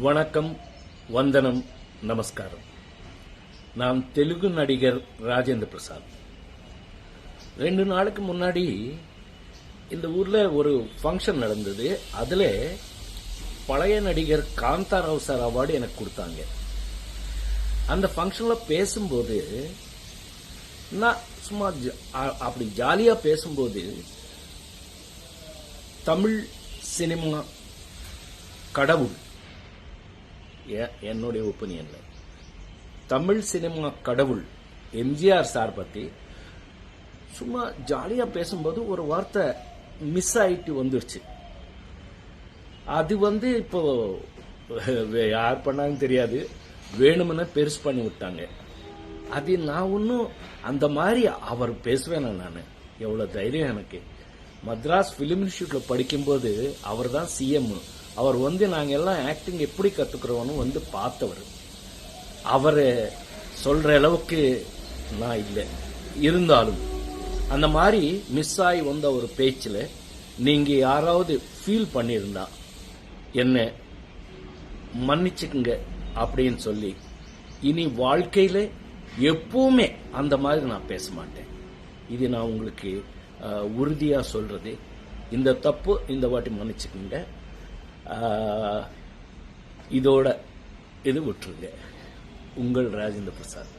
வணக்கம், வந்தனம், நமஸ்காரம். நான் தெலுங்கு நடிகர் ராஜேந்திர பிரசாத். 2 நாளுக்கு முன்னாடி இந்த ஊர்ல ஒரு ஃபங்க்ஷன் நடந்தது. அதுல பழைய நடிகர் காந்தாராவ் சார் அவார்டு எனக்கு கொடுத்தாங்க. அந்த ஃபங்க்ஷன்ல பேசும்போது நான் சும்மா அப்படி ஜாலியா பேசும்போது தமிழ் சினிமா கடவுள், என்னுடைய ஒப்பீனியன்ல தமிழ் சினிமா கடவுள் எம்ஜிஆர் சார் பத்தி சும்மா ஜாலியா பேசும்போது ஒரு வார்த்தை மிஸ் ஆயிட்டு வந்துருச்சு. அது இப்போ யார் பண்ணாங்க தெரியாது, வேணும்னு பெருசு பண்ணி விட்டாங்க. அது நான் ஒன்னும் அந்த மாதிரி அவர் பேசுவேன். நான் எவ்வளவு தைரியம் எனக்கு. மദ്രാஸ் பிலிம் இன்ஸ்டியூட்ல படிக்கும்போது அவர் தான் சிஎம். அவர் நாங்க எல்லாம் ஆக்டிங் எப்படி கத்துக்கிறோம்னு பார்த்தவர். அவர் சொல்ற அளவுக்கு நான் இல்லை. இருந்தாலும் அந்த மாதிரி மிஸ் ஆகி வந்த ஒரு பேச்சில் நீங்க யாராவது ஃபீல் பண்ணியிருந்தா என்ன மன்னிச்சுக்குங்க அப்படின்னு சொல்லி, இனி வாழ்க்கையில எப்பவுமே அந்த மாதிரி நான் பேச மாட்டேன். இது நான் உங்களுக்கு உறுதியா சொல்றது. இந்த தப்பு இந்த வாட்டி மன்னிச்சுக்குங்க. இதோட இது விட்டுருங்க. உங்கள் ராஜேந்திர பிரசாத்.